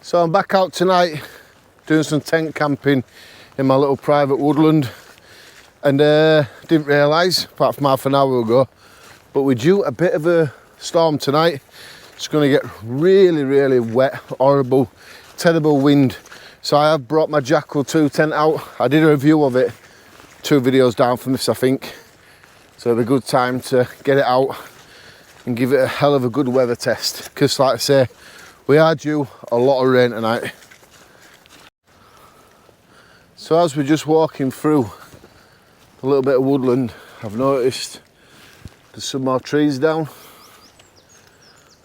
So I'm back out tonight doing some tent camping in my little private woodland, and didn't realise, apart from half an hour ago, but we're due a bit of a storm tonight. It's going to get really wet, horrible, terrible wind. So I have brought my JACKAL 2 tent out. I did a review of it 2 videos down from this, I think. So it'll be a good time to get it out and give it a hell of a good weather test, because like I say, we are due a lot of rain tonight. So as we're just walking through a little bit of woodland, I've noticed there's some more trees down.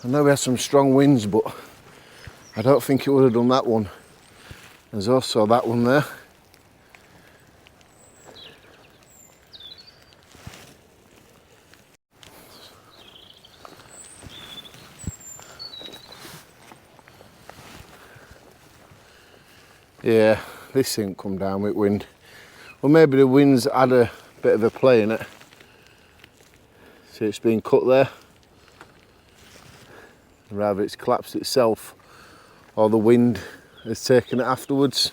I know we had some strong winds, but I don't think it would have done that one. There's also that one there. Yeah, this didn't come down with wind. Well, maybe the wind's had a bit of a play in it. See, it's been cut there. Rather it's collapsed itself, or the wind has taken it afterwards.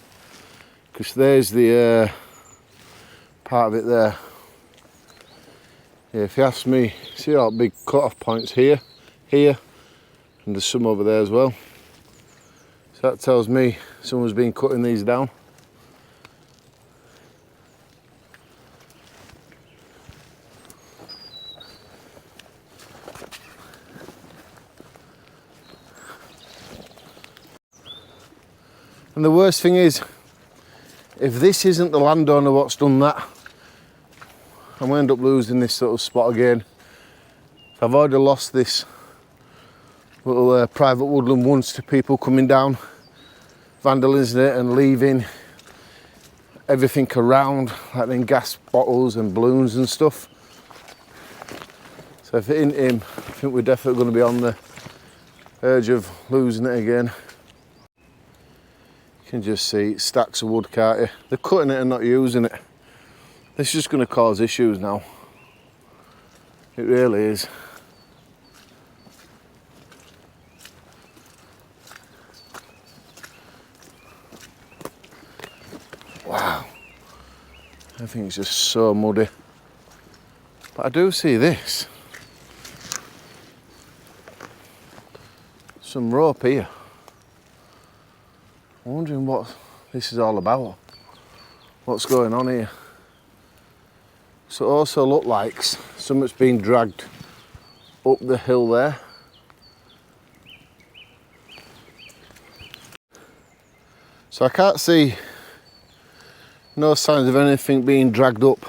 Because there's the part of it there. Yeah, if you ask me, see our big cut-off points here, and there's some over there as well. So that tells me someone's been cutting these down. And the worst thing is, if this isn't the landowner what's done that, I'm going to end up losing this little spot again. I've already lost this little private woodland once to people coming down, vandalising it and leaving everything around, like in gas bottles and balloons and stuff. So if it ain't him, I think we're definitely going to be on the edge of losing it again. You can just see stacks of wood, can't you? They're cutting it and not using it. This is just going to cause issues now. It really is. Wow, everything's just so muddy. But I do see this. Some rope here. I'm wondering what this is all about. What's going on here? So it also looks like something's been dragged up the hill there. So I can't see no signs of anything being dragged up.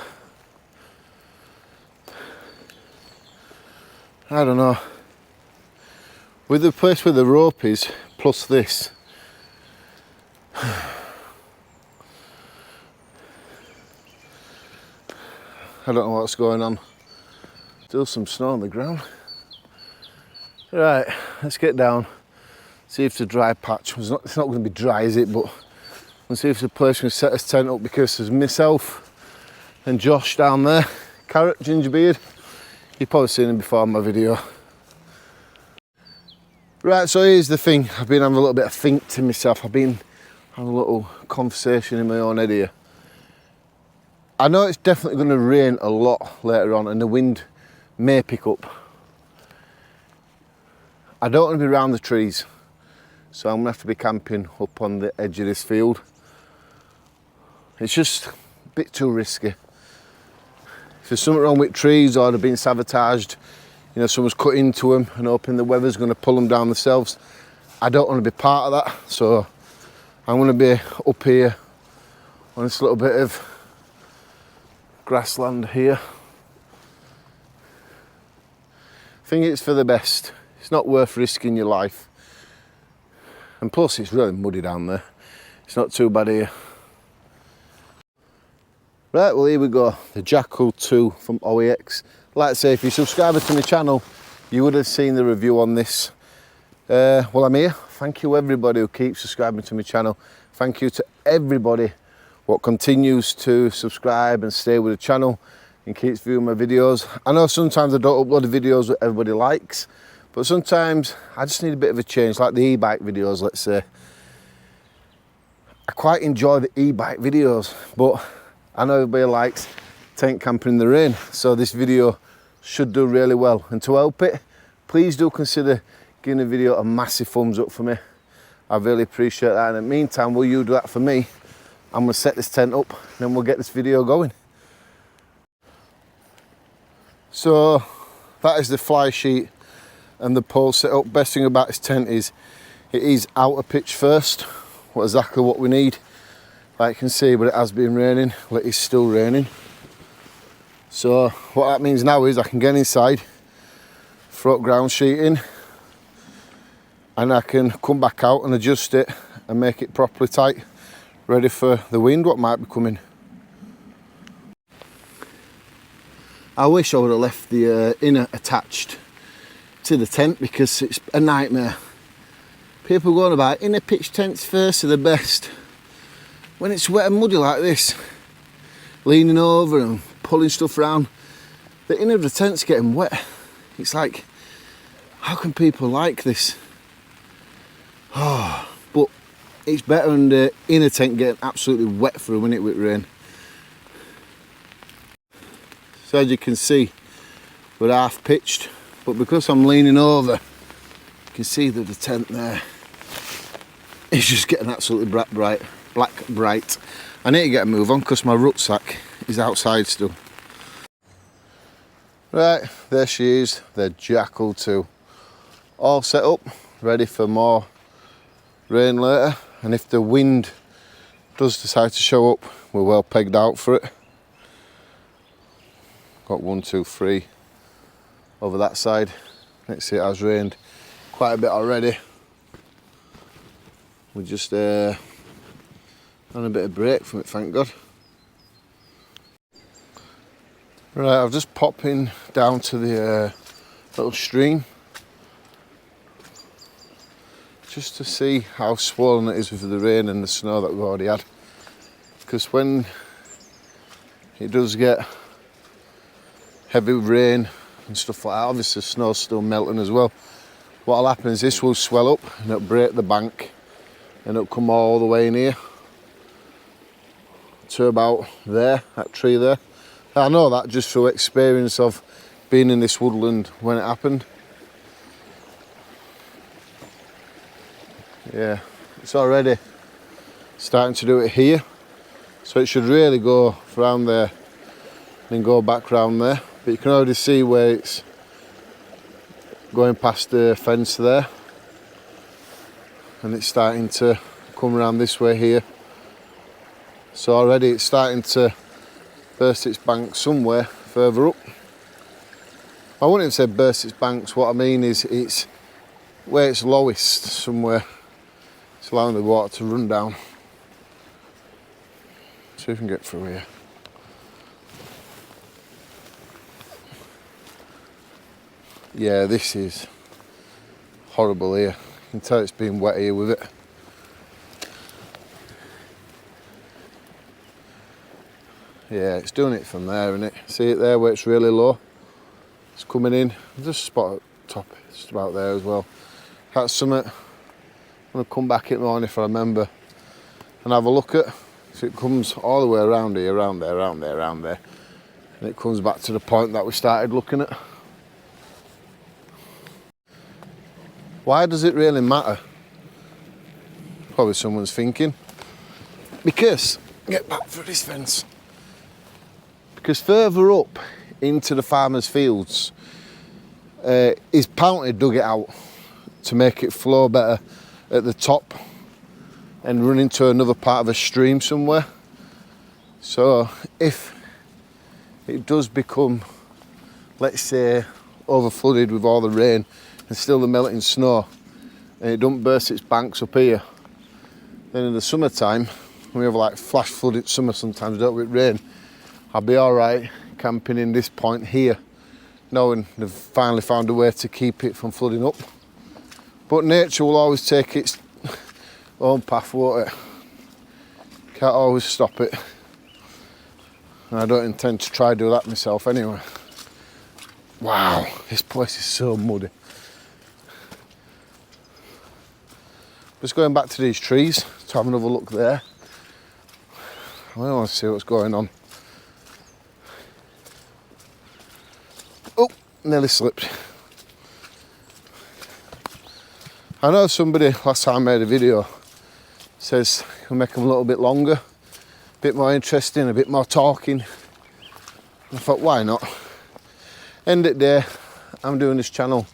I don't know. With the place where the rope is, plus this, I don't know what's going on. Still some snow on the ground. Right, let's get down. See if the dry patch, it's not going to be dry, is it? But and see if the place can set his tent up, because there's myself and Josh down there. Carrot, Gingerbeard. You've probably seen him before in my video. Right, so here's the thing. I've been having a little bit of think to myself. I've been having a little conversation in my own head here. I know it's definitely going to rain a lot later on and the wind may pick up. I don't want to be around the trees, so I'm going to have to be camping up on the edge of this field. It's just a bit too risky. If there's something wrong with trees or they're being sabotaged, you know, someone's cut into them and hoping the weather's going to pull them down themselves, I don't want to be part of that. So I'm going to be up here on this little bit of grassland here. I think it's for the best. It's not worth risking your life. And plus it's really muddy down there. It's not too bad here. Right, well here we go. The JACKAL 2 from OEX. Like I say, if you're a subscriber to my channel, you would have seen the review on this. Well, I'm here. Thank you everybody who keeps subscribing to my channel. Thank you to everybody what continues to subscribe and stay with the channel and keeps viewing my videos. I know sometimes I don't upload the videos that everybody likes, but sometimes I just need a bit of a change, like the e-bike videos, let's say. I quite enjoy the e-bike videos, but I know everybody likes tent camping in the rain, so this video should do really well. And to help it, please do consider giving the video a massive thumbs up for me. I really appreciate that. And in the meantime, will you do that for me? I'm gonna set this tent up, and then we'll get this video going. So that is the fly sheet and the pole set up. Best thing about this tent is it is out of pitch first. Exactly what we need. Like you can see, but it has been raining. Well, it is still raining. So what that means now is I can get inside, throw up ground sheeting, and I can come back out and adjust it and make it properly tight, ready for the wind what might be coming. I wish I would have left the inner attached to the tent, because it's a nightmare. People going about inner pitch tents first are the best. When it's wet and muddy like this, leaning over and pulling stuff around, the inner of the tent's getting wet. It's like, how can people like this? Oh, but it's better than the inner tent getting absolutely wet for a minute with rain. So as you can see, we're half pitched, but because I'm leaning over, you can see that the tent there is just getting absolutely black bright. I need to get a move on because my rucksack is outside still. Right, there she is, the JACKAL 2. All set up, ready for more rain later. And if the wind does decide to show up, we're well pegged out for it. Got 1, 2, 3 over that side. Let's see, it has rained quite a bit already. We're just on a bit of break from it, thank God. Right, I've just popped in down to the little stream just to see how swollen it is with the rain and the snow that we've already had. Because when it does get heavy rain and stuff like that, obviously the snow's still melting as well. What'll happen is this will swell up and it'll break the bank and it'll come all the way in here to about there, that tree there. I know that just through experience of being in this woodland when it happened. Yeah, it's already starting to do it here. So it should really go around there and go back round there. But you can already see where it's going past the fence there. And it's starting to come around this way here. So already it's starting to burst its bank somewhere further up. I wouldn't have said burst its banks, what I mean is it's where it's lowest somewhere. It's allowing the water to run down. See if we can get through here. Yeah, this is horrible here. You can tell it's been wet here with it. Yeah, it's doing it from there, isn't it? See it there where it's really low? It's coming in. Just spot at the top, just about there as well. That's something I'm going to come back in the morning if I remember and have a look at. So it comes all the way around here, around there, around there, around there. And it comes back to the point that we started looking at. Why does it really matter? Probably someone's thinking. Because, get back through this fence. Because further up into the farmers' fields is apparently dug it out to make it flow better at the top and run into another part of a stream somewhere. So if it does become, let's say, over flooded with all the rain and still the melting snow, and it don't burst its banks up here, then in the summertime, we have like flash flooded summer sometimes, don't we, with rain, I'll be all right camping in this point here, knowing they've finally found a way to keep it from flooding up. But nature will always take its own path, won't it? Can't always stop it. And I don't intend to try to do that myself anyway. Wow, this place is so muddy. Just going back to these trees to have another look there. I want to see what's going on. Oh, nearly slipped. I know somebody last time I made a video says we'll make them a little bit longer, a bit more interesting, a bit more talking. I thought, why not? End of the day, I'm doing this channel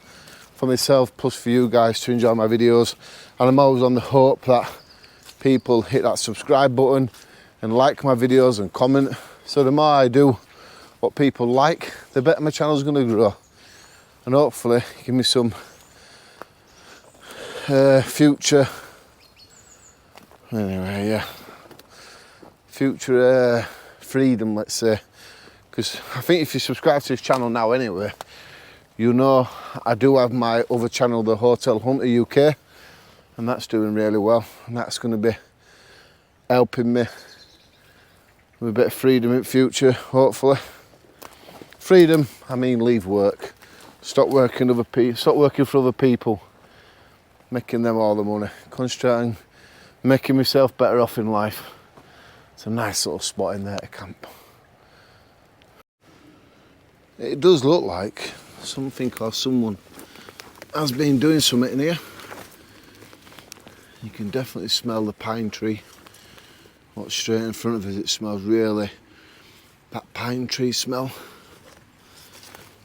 for myself plus for you guys to enjoy my videos, and I'm always on the hope that people hit that subscribe button and like my videos and comment. So the more I do what people like, the better my channel's going to grow, and hopefully give me some future freedom, let's say, because I think if you subscribe to this channel now anyway, you know I do have my other channel, the Hotel Hunter UK, and that's doing really well, and that's going to be helping me with a bit of freedom in future, hopefully. Freedom, I mean leave work, stop working for other people, making them all the money, concentrating, making myself better off in life. It's a nice little spot in there to camp. It does look like something or someone has been doing something in here. You can definitely smell the pine tree. What's straight in front of us, it smells really that pine tree smell.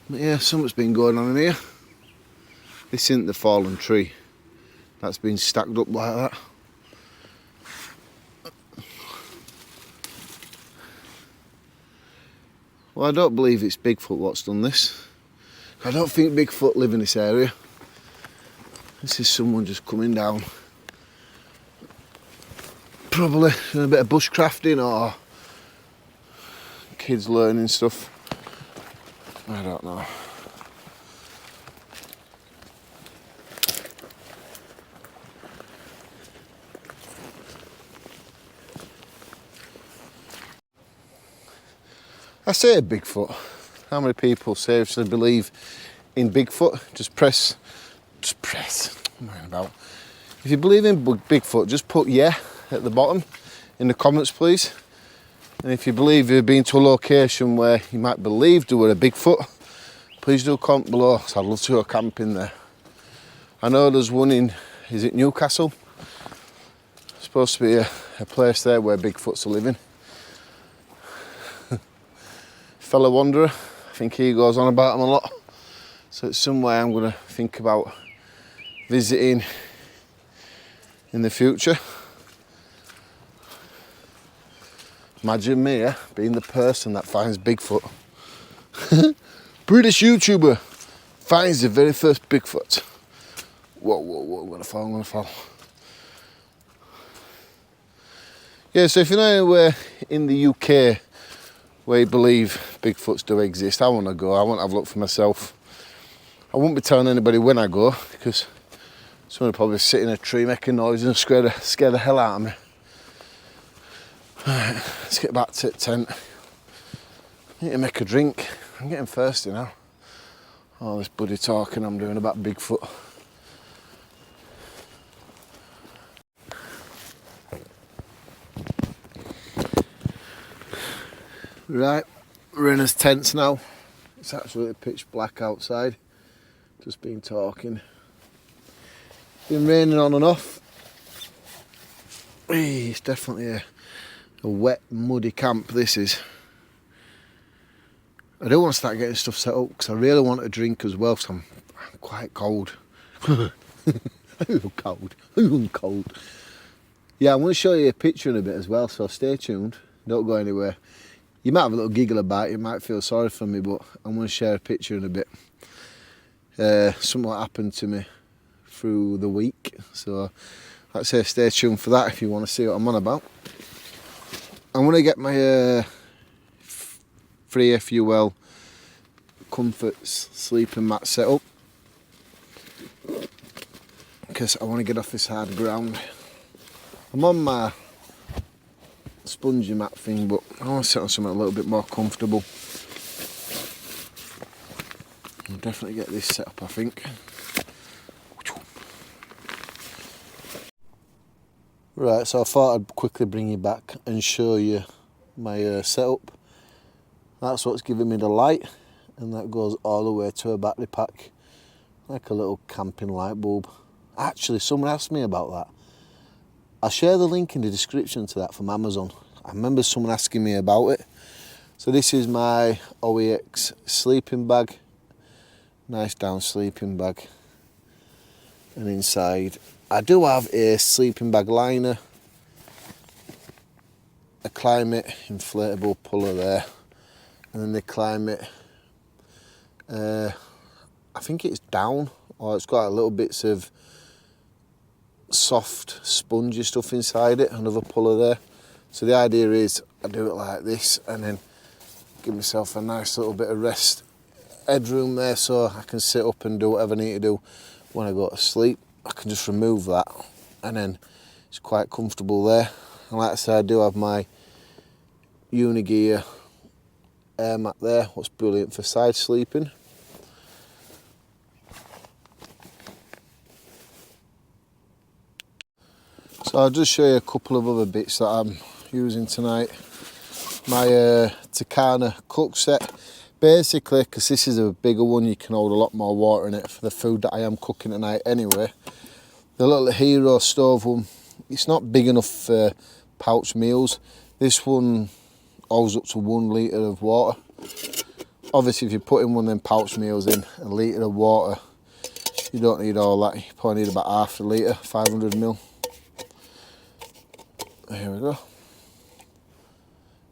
But yeah, something's been going on in here. This isn't the fallen tree. That's been stacked up like that. Well, I don't believe it's Bigfoot what's done this. I don't think Bigfoot live in this area. This is someone just coming down. Probably doing a bit of bushcrafting or kids learning stuff. I don't know. I say Bigfoot. How many people seriously believe in Bigfoot? Just press. I'm worrying about. If you believe in Bigfoot, just put yeah at the bottom in the comments, please. And if you believe you've been to a location where you might believe there were a Bigfoot, please do comment below, because I'd love to go camping there. I know there's one in, is it Newcastle? It's supposed to be a place there where Bigfoots are living. Fellow wanderer, I think he goes on about them a lot. So it's somewhere I'm going to think about visiting in the future. Imagine me being the person that finds Bigfoot. British YouTuber finds the very first Bigfoot. Whoa, I'm gonna fall. Yeah, so if you're anywhere in the UK where you believe Bigfoots do exist, I want to go. I want to have a look for myself. I won't be telling anybody when I go, because someone will probably sit in a tree making noise and scare the hell out of me. Right, let's get back to the tent. I need to make a drink. I'm getting thirsty now. All this bloody talking I'm doing about Bigfoot. Right, we're in his tents now. It's absolutely pitch black outside. Just been talking. Been raining on and off. It's definitely a wet, muddy camp, this is. I do want to start getting stuff set up because I really want a drink as well, so I'm quite cold. I'm cold. Yeah, I'm going to show you a picture in a bit as well, so stay tuned. Don't go anywhere. You might have a little giggle about it, you might feel sorry for me, but I'm going to share a picture in a bit. Something happened to me through the week, so let's say stay tuned for that if you want to see what I'm on about. I'm going to get my free FUL comforts sleeping mat set up because I want to get off this hard ground. I'm on my spongy mat thing, but I want to sit on something a little bit more comfortable. I'll definitely get this set up, I think. Right, so I thought I'd quickly bring you back and show you my setup. That's what's giving me the light, and that goes all the way to a battery pack, like a little camping light bulb. Actually, someone asked me about that. I'll share the link in the description to that from Amazon. I remember someone asking me about it. So this is my OEX sleeping bag. Nice down sleeping bag. And inside, I do have a sleeping bag liner, a climate inflatable puller there, and then the climate, I think it's down, or it's got little bits of soft spongy stuff inside it, another puller there. So the idea is I do it like this and then give myself a nice little bit of rest headroom there, so I can sit up and do whatever I need to do when I go to sleep. I can just remove that, and then it's quite comfortable there. And like I said, I do have my Unigear air mat there, what's brilliant for side sleeping. So I'll just show you a couple of other bits that I'm using tonight. My Takana cook set. Basically, because this is a bigger one, you can hold a lot more water in it for the food that I am cooking tonight anyway. The little Hero stove one, it's not big enough for pouch meals. This one holds up to 1 litre of water. Obviously, if you're putting one of them pouch meals in, a litre of water, you don't need all that. You probably need about half a litre, 500 ml. Here we go.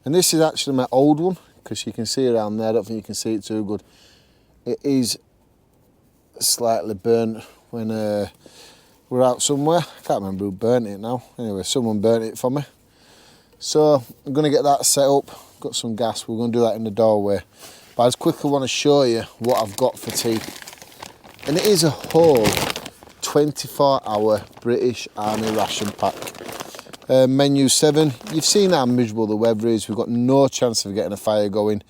And this is actually my old one, because you can see around there. I don't think you can see it too good. It is slightly burnt when we're out somewhere. I can't remember who burnt it now. Anyway, someone burnt it for me. So I'm going to get that set up. Got some gas. We're going to do that in the doorway. But I just quickly want to show you what I've got for tea. And it is a whole 24-hour British Army ration pack. Menu 7. You've seen how miserable the weather is. We've got no chance of getting a fire going.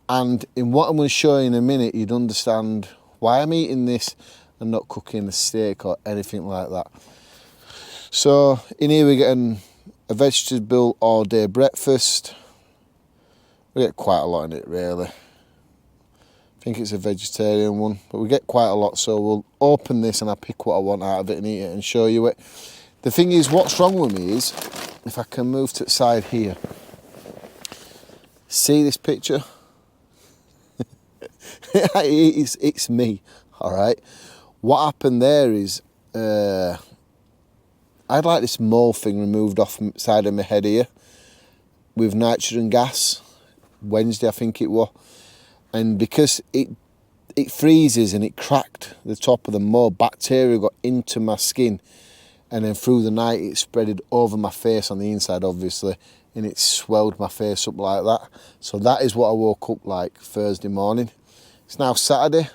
And in what I'm going to show you in a minute, you'd understand why I'm eating this and not cooking a steak or anything like that. So in here we're getting a vegetable all day breakfast. We get quite a lot in it really. I think it's a vegetarian one, but we get quite a lot, so we'll open this and I'll pick what I want out of it and eat it and show you it. The thing is, what's wrong with me is, if I can move to the side here, see this picture? it's me, all right? What happened there is, I had like this mole thing removed off the side of my head here with nitrogen gas, Wednesday I think it was, and because it freezes and it cracked the top of the mole, bacteria got into my skin. And then through the night, it spreaded over my face on the inside, obviously, and it swelled my face up like that. So that is what I woke up like Thursday morning. It's now Saturday,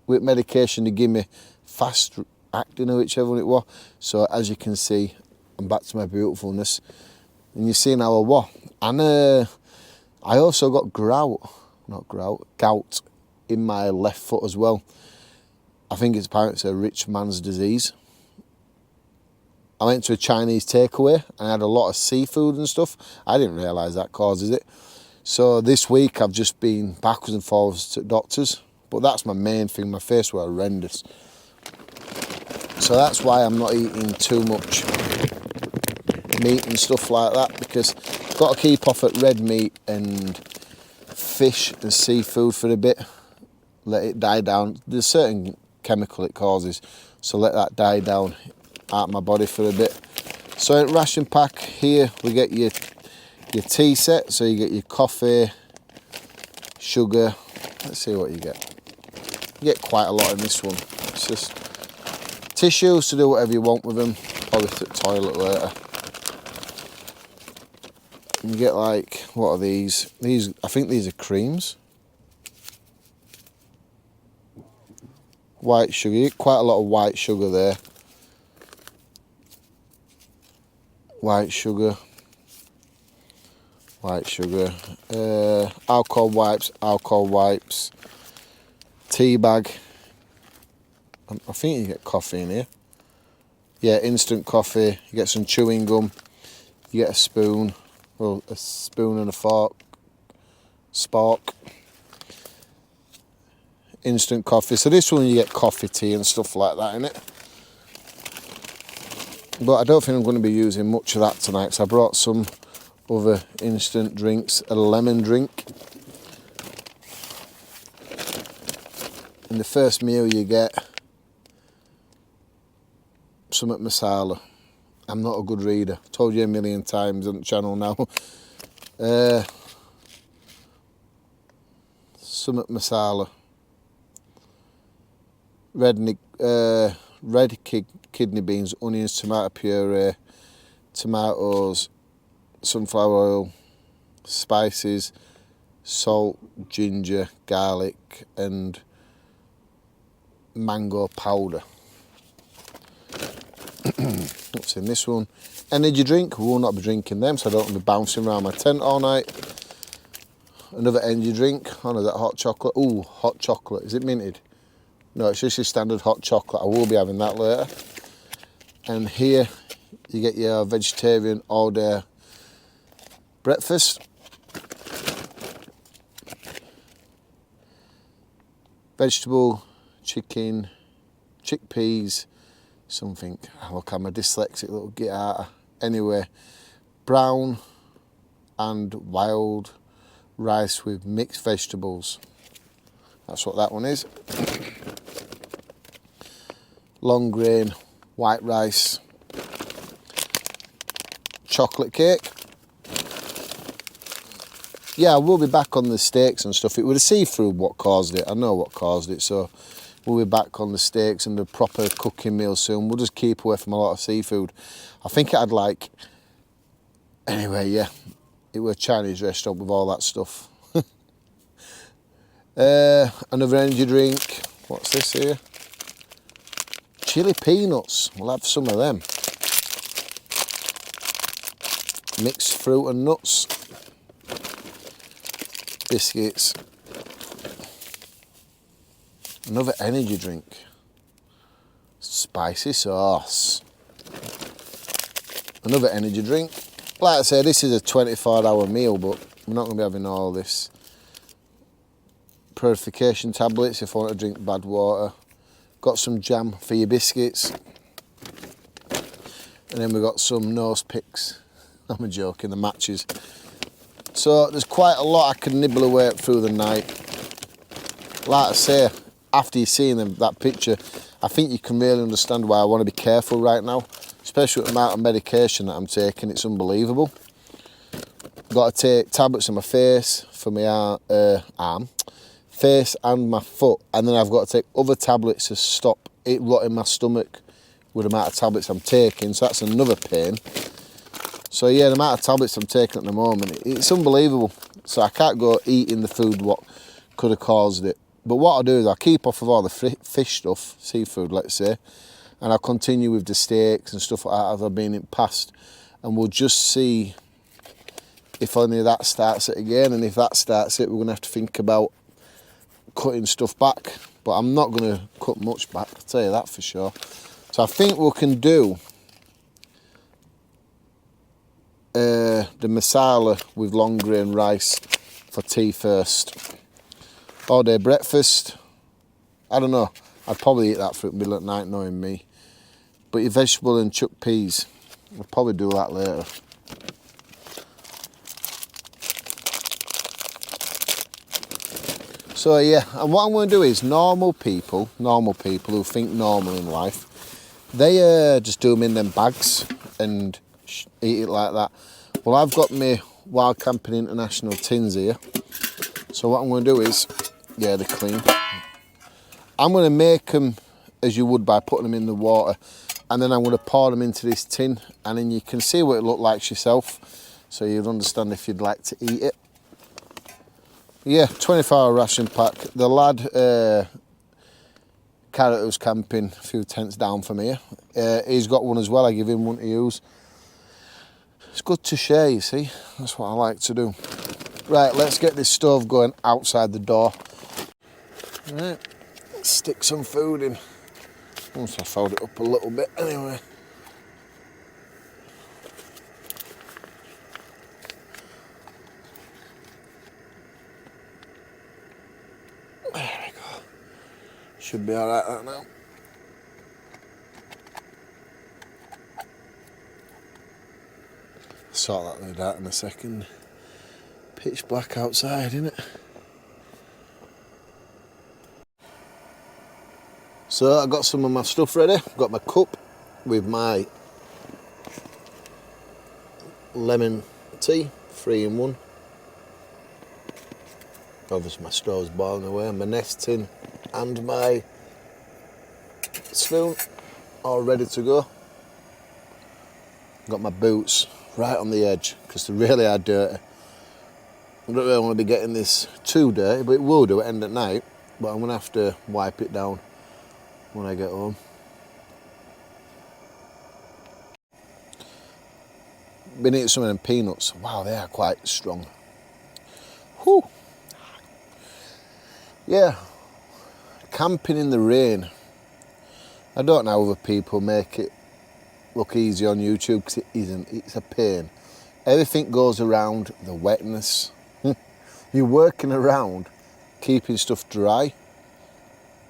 with medication to give me fast acting or whichever one it was. So as you can see, I'm back to my beautifulness. And you've seen how I was. And I also got gout in my left foot as well. I think it's a rich man's disease. I went to a Chinese takeaway and had a lot of seafood and stuff. I didn't realise that causes it. So this week I've just been backwards and forwards to doctors. But that's my main thing. My face was horrendous. So that's why I'm not eating too much meat and stuff like that, because I've got to keep off at red meat and fish and seafood for a bit. Let it die down. There's a certain chemical it causes. So let that die down out of my body for a bit. So in ration pack here we get your tea set, so you get your coffee, sugar. Let's see what you get. You get quite a lot in this one. It's just tissues to do whatever you want with them, probably to the toilet later. And you get like, what are these? I think these are creams. White sugar, you get quite a lot of white sugar there. White sugar, alcohol wipes, tea bag. I think you get coffee in here. Yeah, instant coffee. You get some chewing gum. You get a spoon. well, a spoon and a fork, spork. Instant coffee. So this one you get coffee, tea and stuff like that in it. But I don't think I'm going to be using much of that tonight, so I brought some other instant drinks, a lemon drink. In the first meal you get something masala. I'm not a good reader. Told you a million times on the channel now. Something masala. Red kidney beans, onions, tomato puree, tomatoes, sunflower oil, spices, salt, ginger, garlic and mango powder. What's in this one? Energy drink. We will not be drinking them, so I don't want to be bouncing around my tent all night. Another energy drink. Oh no, that hot chocolate. Ooh, hot chocolate. Is it minted? No, it's just your standard hot chocolate. I will be having that later. And here you get your vegetarian all-day breakfast. Vegetable, chicken, chickpeas, something. Look, I'm a dyslexic little get out. Anyway, brown and wild rice with mixed vegetables. That's what that one is. Long grain white rice, chocolate cake. Yeah, I will be back on the steaks and stuff. It was a seafood what caused it. I know what caused it, so we'll be back on the steaks and the proper cooking meal soon. We'll just keep away from a lot of seafood. I think I'd like... Anyway, yeah, it was a Chinese restaurant with all that stuff. Another energy drink. What's this here? Chili peanuts. We'll have some of them. Mixed fruit and nuts. Biscuits. Another energy drink. Spicy sauce. Another energy drink. Like I said, this is a 24-hour meal, but we're not going to be having all this. Purification tablets if I want to drink bad water. Got some jam for your biscuits. And then we've got some nose picks. I'm joking, the matches. So there's quite a lot I can nibble away through the night. Like I say, after you've seen that picture, I think you can really understand why I want to be careful right now. Especially with the amount of medication that I'm taking, it's unbelievable. Got to take tablets on my face for my arm, face and my foot, and then I've got to take other tablets to stop it rotting my stomach with the amount of tablets I'm taking, so that's another pain. So yeah, the amount of tablets I'm taking at the moment, it's unbelievable. So I can't go eating the food what could have caused it. But what I'll do is I'll keep off of all the fish stuff, seafood let's say, and I'll continue with the steaks and stuff like that as I've been in past, and we'll just see if only that starts it again, and if that starts it, we're going to have to think about cutting stuff back. But I'm not going to cut much back, I'll tell you that for sure. So I think we can do the masala with long grain rice for tea first. All day breakfast, I don't know, I'd probably eat that for the middle at night knowing me. But your vegetable and chickpeas, we'll probably do that later. So yeah, and what I'm going to do is normal people who think normal in life, they just do them in them bags and eat it like that. Well, I've got my Wild Camping International tins here. So what I'm going to do is, yeah, they're clean. I'm going to make them as you would by putting them in the water, and then I'm going to pour them into this tin, and then you can see what it looks like yourself, so you'd understand if you'd like to eat it. Yeah, 24-hour ration pack. The lad, Carrot who's camping a few tents down from here, he's got one as well. I give him one to use. It's good to share, you see. That's what I like to do. Right, let's get this stove going outside the door. Right, let's stick some food in. Once I fold it up a little bit anyway. Should be alright that now. Sort that lid out in a second. Pitch black outside, isn't it? So I got some of my stuff ready. Got my cup with my lemon tea, 3 in 1. Obviously my straw's boiling away, my nest tin and my spoon all ready to go. Got my boots right on the edge because they really are dirty. I don't really want to be getting this too dirty, but it will do at end at night. But I'm going to have to wipe it down when I get home. Been eating some of them peanuts. Wow, they are quite strong. Whew. Yeah, camping in the rain. I don't know how other people make it look easy on YouTube because it isn't. It's a pain. Everything goes around the wetness. You're working around keeping stuff dry.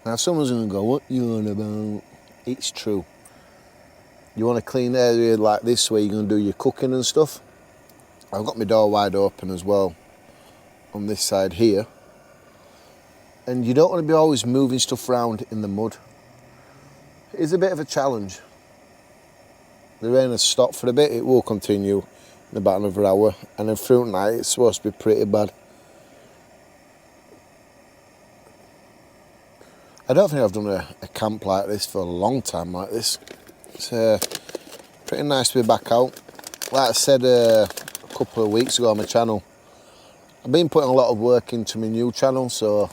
Now someone's going to go, what you on about? It's true. You want a clean area like this where you're going to do your cooking and stuff. I've got my door wide open as well on this side here. And you don't want to be always moving stuff around in the mud. It is a bit of a challenge. The rain has stopped for a bit. It will continue in about another hour. And then through night it's supposed to be pretty bad. I don't think I've done a camp like this for a long time like this. It's pretty nice to be back out. Like I said a couple of weeks ago on my channel, I've been putting a lot of work into my new channel, so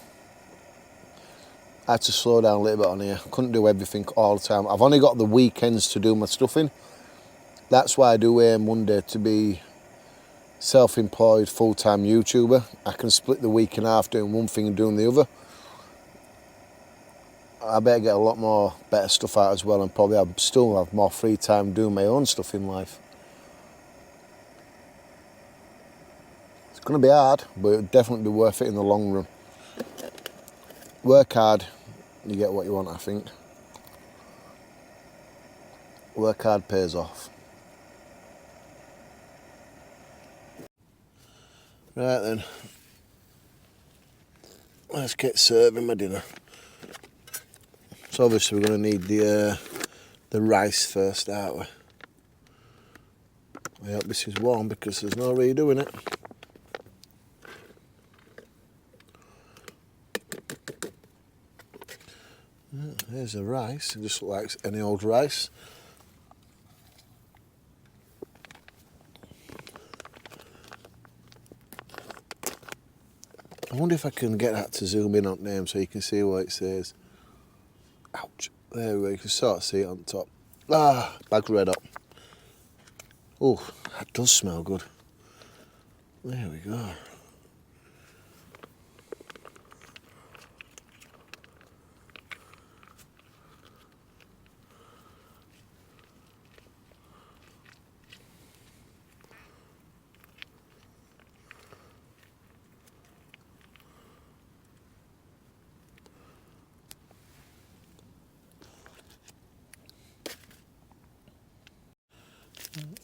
I had to slow down a little bit on here. Couldn't do everything all the time. I've only got the weekends to do my stuffing. That's why I do aim one day to be self-employed, full-time YouTuber. I can split the week in half doing one thing and doing the other. I better get a lot more better stuff out as well, and probably I'll still have more free time doing my own stuff in life. It's going to be hard, but it'll definitely be worth it in the long run. Work hard, you get what you want, I think. Work hard pays off. Right then, let's get serving my dinner. So obviously we're going to need the rice first, aren't we? I hope this is warm because there's no redoing it. There's the rice. It just looks like any old rice. I wonder if I can get that to zoom in on name so you can see what it says. Ouch. There we go, you can sort of see it on top. Ah, bag's red up. Oh, that does smell good. There we go.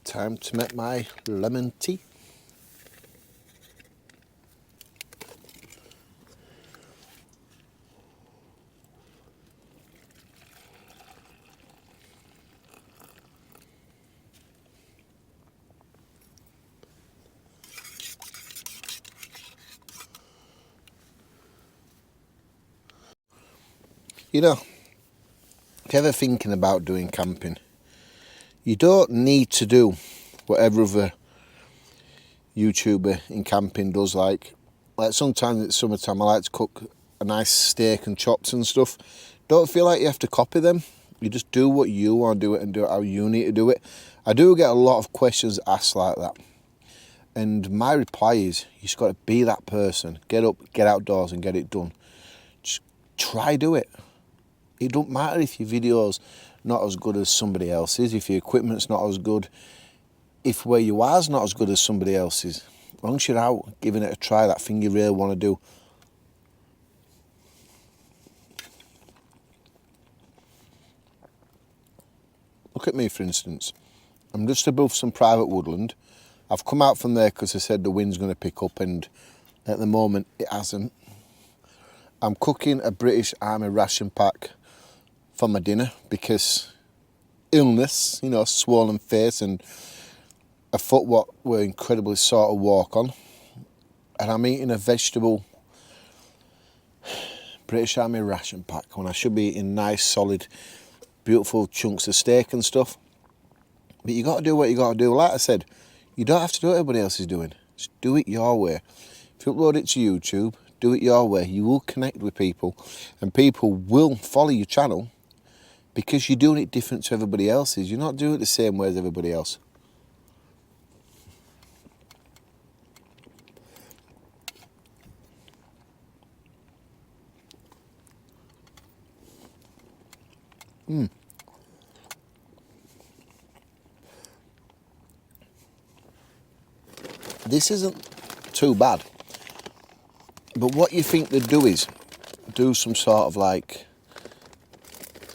Time to make my lemon tea. You know, if you're ever thinking about doing camping, you don't need to do what every other YouTuber in camping does. Like sometimes it's summertime, I like to cook a nice steak and chops and stuff. Don't feel like you have to copy them. You just do what you want to do it and do it how you need to do it. I do get a lot of questions asked like that. And my reply is, you just got to be that person. Get up, get outdoors and get it done. Just try do it. It don't matter if your video's not as good as somebody else's, if your equipment's not as good, if where you are is not as good as somebody else's. As long as you're out giving it a try, that thing you really want to do. Look at me, for instance. I'm just above some private woodland. I've come out from there because I said the wind's going to pick up, and at the moment it hasn't. I'm cooking a British Army ration pack for my dinner because illness, you know, swollen face and a foot what we're incredibly sore to walk on. And I'm eating a vegetable British Army ration pack when I should be eating nice, solid, beautiful chunks of steak and stuff. But you got to do what you got to do. Like I said, you don't have to do what everybody else is doing. Just do it your way. If you upload it to YouTube, do it your way. You will connect with people, and people will follow your channel because you're doing it different to everybody else's. You're not doing it the same way as everybody else. This isn't too bad. But what you think they'd do is do some sort of like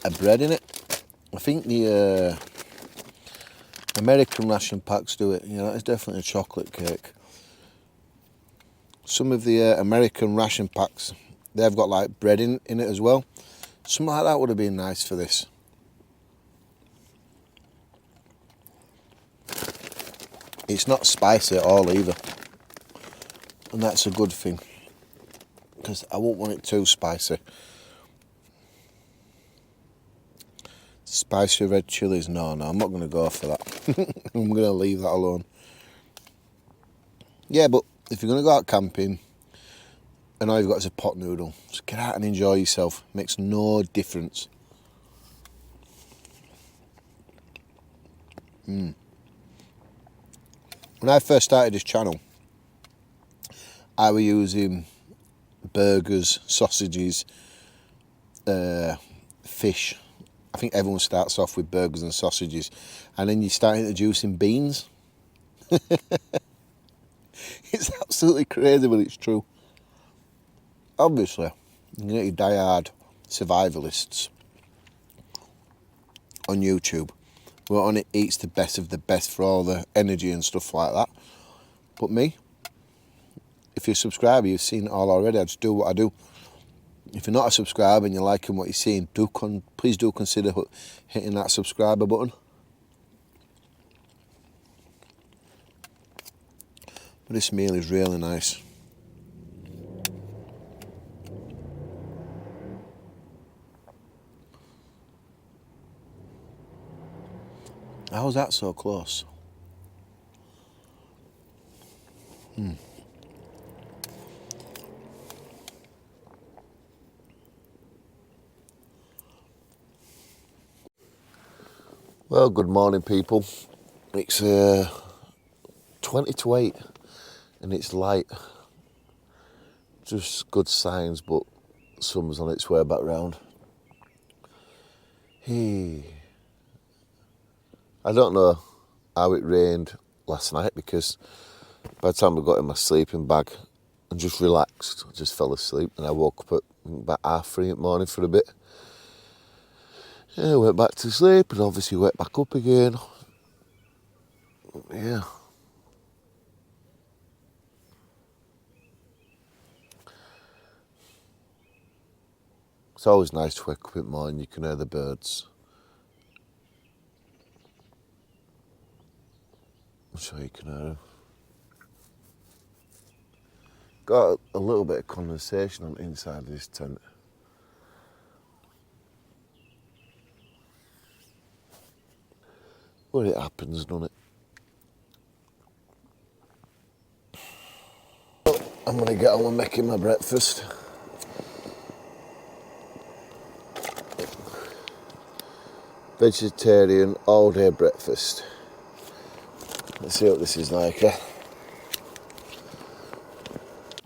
a bread in it. I think the American ration packs do it. You know, it's definitely a chocolate cake. Some of the American ration packs, they've got like bread in it as well. Something like that would have been nice for this. It's not spicy at all either. And that's a good thing, because I won't want it too spicy. Spicy red chilies, no, I'm not going to go for that. I'm going to leave that alone. Yeah, but if you're going to go out camping and all you've got is a pot noodle, just get out and enjoy yourself. Makes no difference. When I first started this channel, I was using burgers, sausages, fish. I think everyone starts off with burgers and sausages, and then you start introducing beans. It's absolutely crazy, but it's true. Obviously, you get your diehard survivalists on YouTube who on it eats the best of the best for all the energy and stuff like that. But me, if you're a subscriber, you've seen it all already. I just do what I do. If you're not a subscriber and you're liking what you're seeing, please do consider hitting that subscriber button. But this meal is really nice. How was that so close? Well, good morning, people. It's 20 to 8 and it's light. Just good signs, but summer's on its way back round. Hey. I don't know how it rained last night, because by the time I got in my sleeping bag and just relaxed, I just fell asleep, and I woke up at about 3:30 in the morning for a bit. Yeah, I went back to sleep and obviously went back up again. Yeah. It's always nice to wake up in the morning, you can hear the birds. I'm sure you can hear them. Got a little bit of condensation on the inside of this tent. Well, it happens, doesn't it? I'm going to get on with making my breakfast. Vegetarian all-day breakfast. Let's see what this is like. Right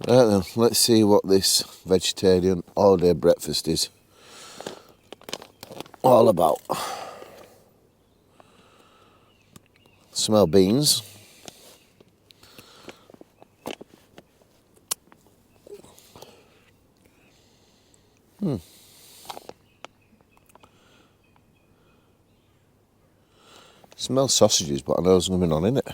then, let's see what this vegetarian all-day breakfast is all about. Smell beans. Smell sausages, but I know there's nothing on in it.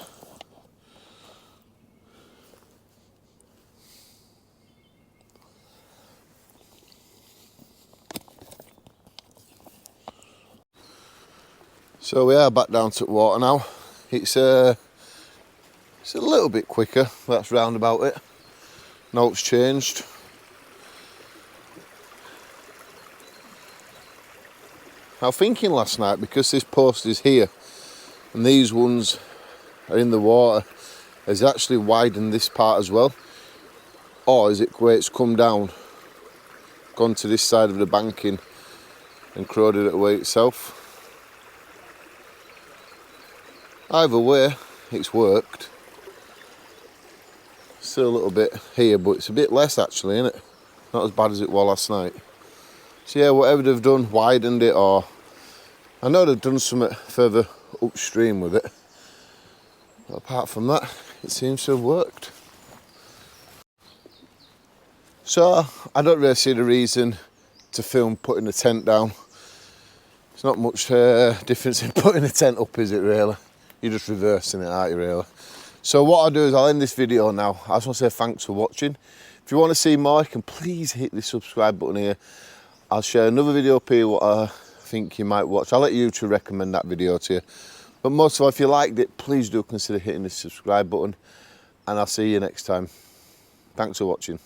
So we are back down to water now. It's a little bit quicker, that's round about it. Now it's changed. I was thinking last night, because this post is here and these ones are in the water, has it actually widened this part as well? Or is it where it's come down, gone to this side of the banking and crowded it away itself? Either way, it's worked. Still a little bit here, but it's a bit less actually, isn't it? Not as bad as it was last night. So yeah, whatever they've done, widened it, or I know they've done something further upstream with it. But apart from that, it seems to have worked. So I don't really see the reason to film putting a tent down. It's not much difference in putting a tent up, is it really? You're just reversing it, aren't you really? So what I'll do is I'll end this video now. I just want to say thanks for watching. If you want to see more, you can please hit the subscribe button here. I'll share another video up here what I think you might watch. I'll let you to recommend that video to you. But most of all, if you liked it, please do consider hitting the subscribe button. And I'll see you next time. Thanks for watching.